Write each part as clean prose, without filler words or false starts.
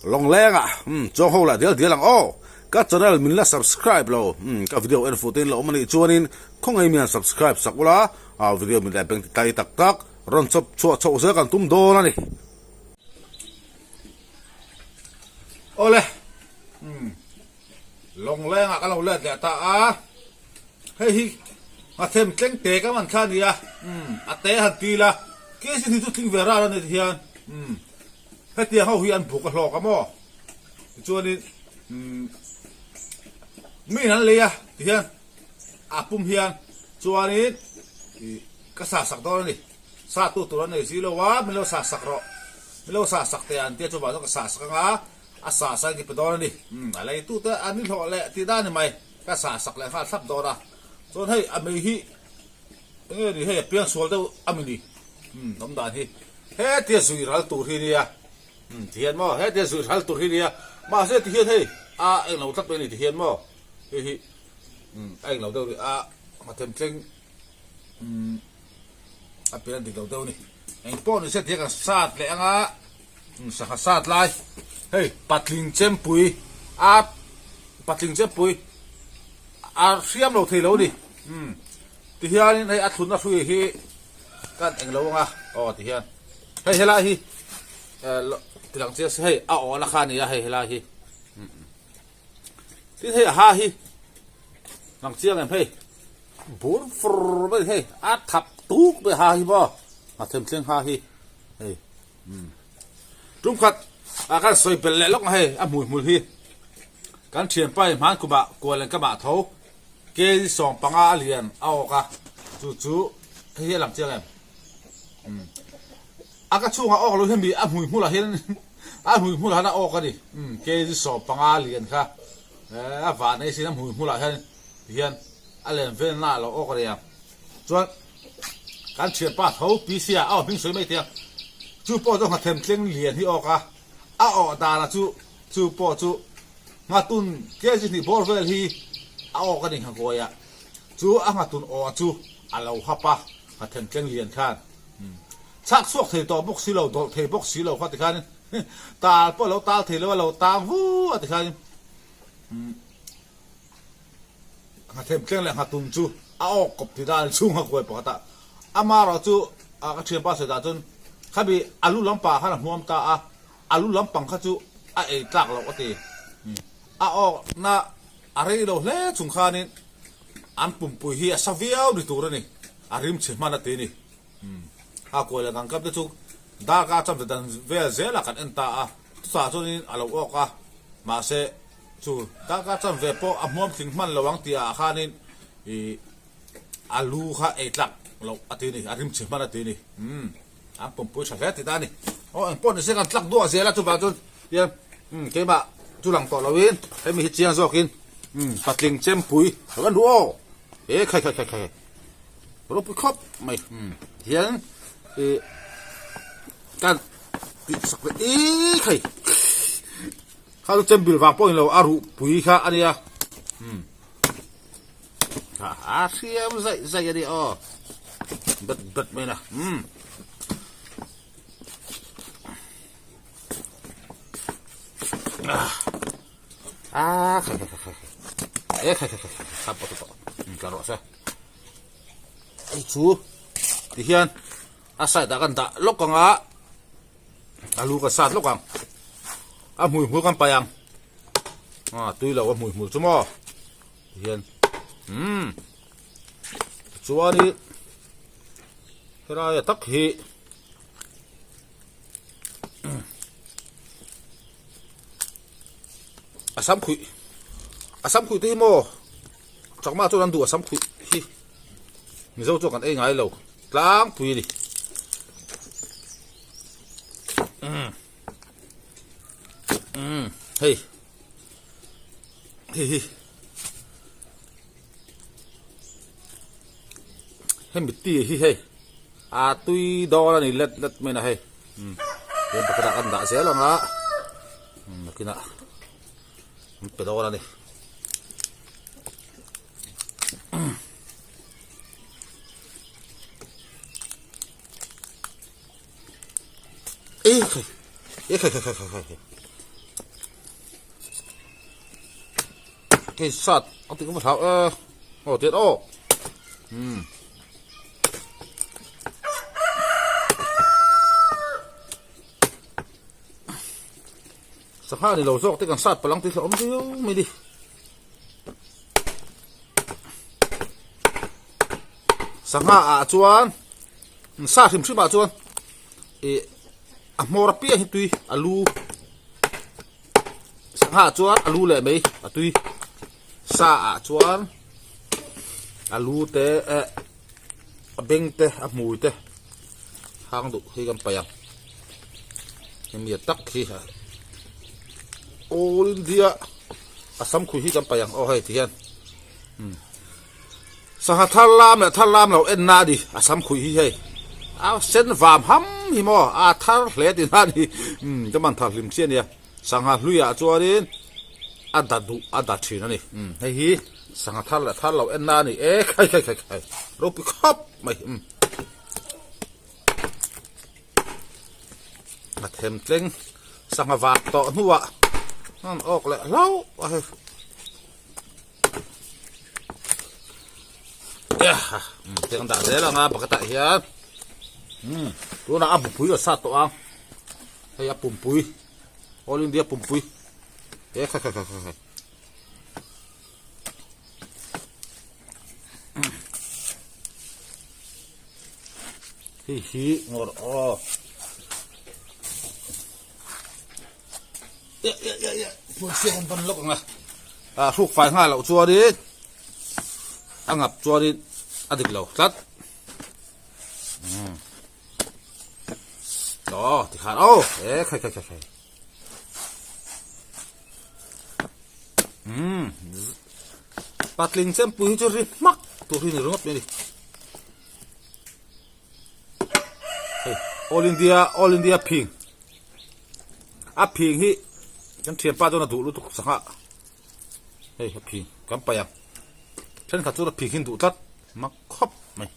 long lenga chong ho la dia lang o ka channel min la subscribe lo ka video en futin lo mani chuanin khong ai mian subscribe sakula a video min la beng tai tak tak ron chop cho se kan tum do na ni ole long lenga ka lo le ta a hei hi a them tleng te ka man kha ni a te han ti la ke si tu tling vera ra ni hian hetia ho hian phuk a hlok amo chuanin mi nan le ya hian apum hian chuanin ka sa sak do ni sa tu ni si lo wa mi lo sa sak ro mi lo sa sak te an te chu ba ka sa sak nga a sa sa ki pe do ni alai tu ta an ni lo le ti da ni mai ka sa sak le kha thap do ra chon hei a mi hi ni hei piang sol de a mi ni nom dan hi he te sui ral tu hi ni ya thian mo he te sui ral tu hi ni ya ma se ti hian hei a eng lo thap pe ni ti hian mo hi eng lo de a ma them tleng a pian di lo de ni eng po ni se ti ka sat le anga sa ka sat lai hei patling chem pui a patling chem pui a siam lo thei lo ni ti hian hei a thun na hui hi kan eng lo nga o ti hian hei hela hi tilang che hei a o la kha ni ya hei hela hi ti hei ha hi nang chiang em hei bur fur be hei a thap tuk be ha hi bo ma them tleng ha hi hei tum khat a kan soi pel le lok hei a mui hi kan thian pai man ku ba ko len ka ba tho ke song panga lian a o ka chu hei lam chiang em aka chunga ok lo hemi a mui mula hen a mui mula na ok ani ke so panga lian kha a va nei sin a mui mula hen hian a len ven na lo ok ria chuan kan thian pa tho pi sia a hing soi mai tia chu po do ha them tleng lian hi oka a o da la chu po chu nga tun ke ji ni bor vel hi a ok ani ha goya chu a nga tun o chu a lo hapa ha them tleng lian khan chắc suốt thì to bốc xí lầu to thì bốc xí lầu phát thì khai ta bỏ lầu ta thì lầu ta vú thì khai hạt thêm cái này hạt tung chu áo cọp thì ra chung hạt quay bỏ ta ama rồi chu cái chuyện bao giờ ta chun khai bị alu lắm pa khai là muam ta alu lắm bằng khai chu ai tạc lầu thì na ari lầu lẽ chung khai nên ăn bùm bùi hi sao véo đi tu rồi nè arim chỉ mà là thế nè a ko la gangkap de chu da ka cham dan ve zela kan enta a sa chu ni alo oka ma se chu da ka cham ve po a mom thing man lawang tia khanin alu kha e tlak lo atini arim che man atini a pom pu sa ti ta ni o en pon se kan tlak do zela chu ba chu ya ke ba chu lang to lawin he mi chiang zokin patling chem pui kan du o e khai ro pu khop mai hian kan sak le khai kha chem bil wa point lo aru pui kha ania ha siam zai ani o bet me na khai sap to klaro sa ai chu ti hian asai da kan da lokanga alu ka sat lokang a mui kan payang tui lo mui chumo hian chuani hera ya tak hi asam khui ti mo chakma chu nan du asam khui hi mi zo chu kan ei ngai lo tlang pui ni hey hem ti hi hey a tui do la ni let me na hey yen pa kan da se lo nga kina pe do la ni cái sạt ông thì có thảo ô tiệt ô sắp hai thì lâu rồi cái sạt phải lăng thì ông thiếu mày đi sang hạ chuan sạt thêm chút mà chuan mora pia hi tui alu sang hạ chuan alu le mấy tui sa chuan alu te beng te mui te hang du hi kan payang mi tak hi all India asam khu hi kan payang o hai thian sang thalam lo en na di asam khu hi hei a sen vam ham hi mo a thar hle ti na di kaman thar lim chen ya sang ha hluya chuanin ada thina ni hei hi sang thar lo en na ni khai ro pi khap mai a them tleng sang va to nuwa nan ok le lau ya tiếng đã thế là nga bạc tại hiền tôi là áp bùi ở sát tổ ang hay áp bùi all India bùi thế khai hi ngồi tôi xem văn lốc à thuộc phải ngay lậu chua đi ăn ngập chua đi ăn thịt lẩu rất đó thì hạt ô thế khai bắt linh xem bùi cho ri mắc tôi ri nữa đi all India ping áp ping hi cái thiệp ba cho nó đủ lúc sáng hạ hey ping cắm bay à chân khát cho nó ping hin đủ tất mắc khóc mày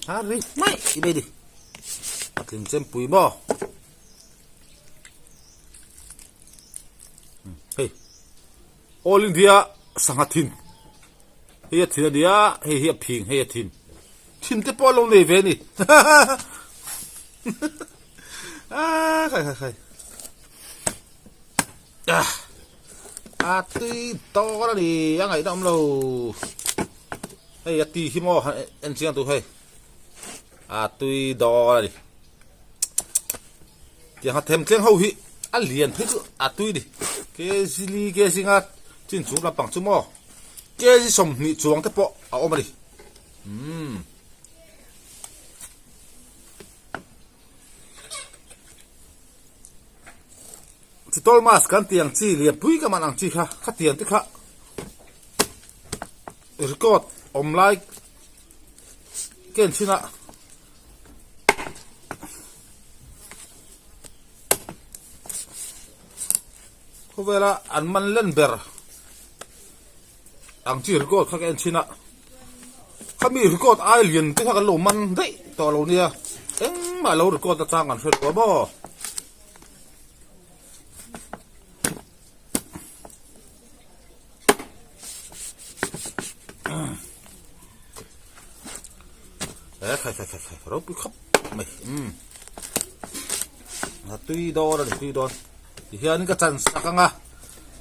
ha ri mày đi đây đi kinh xem bùi bò hey all India sáng hạ thìn hey thìn đi à hey ping hey thìn te po long nei ve ni khai tui to đó đi ăn ấy đâm lâu hay tì hi mo anh xem tôi hay tui đo đi thì hạt thêm tiếng hậu hi liền thấy chứ tui đi cái gì cái gì ngắt trên chú là bằng chú mo cái gì sòng nị chuông thế po ôm mà đi chỉ tôi mas kan tiang chi lian pui ka man ang chi kha kha tiang ti kha record like ken china ko vela an man len ber ang chi record kha ken china khami record ai lian ti kha lo man dei to lo nia eng ma lo record ta chang an hret ko bo khai rồi bị khóc mày tuy đo thì hiện cái chân sắc nga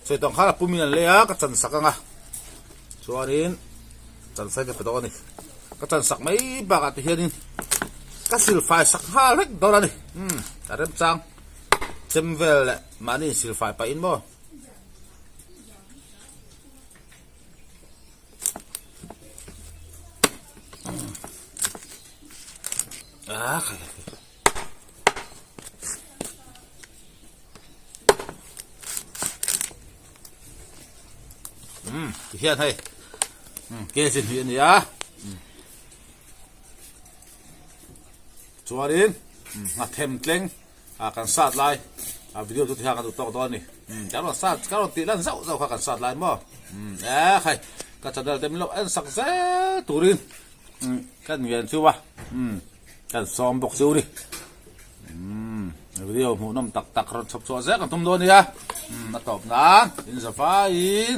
rồi tổng khá là bùi miền lê cái chân sắc nga cho đến chân sai cái đó này cái chân sắc mấy bạc thì hiện cái silphai sắc ha hết đó này cả đêm trang chấm về lại mà đi silphai phải in bao hiện hay kia xin hiện gì á cho đến thêm tiếng cần sát lại video tôi theo cần tụt to này chắc là sát các đồng tiền lần dậu cần sát lại mà hay các channel tem lộ ăn sặc dễ tủ đi các nghiền chưa ba cần xóm bọc siêu đi video mu nam tak tak ron chop cho zek tum do nia na top na in za fa in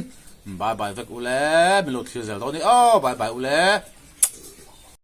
bye bye vek ule mi lo thil zel do ni oh bye bye ule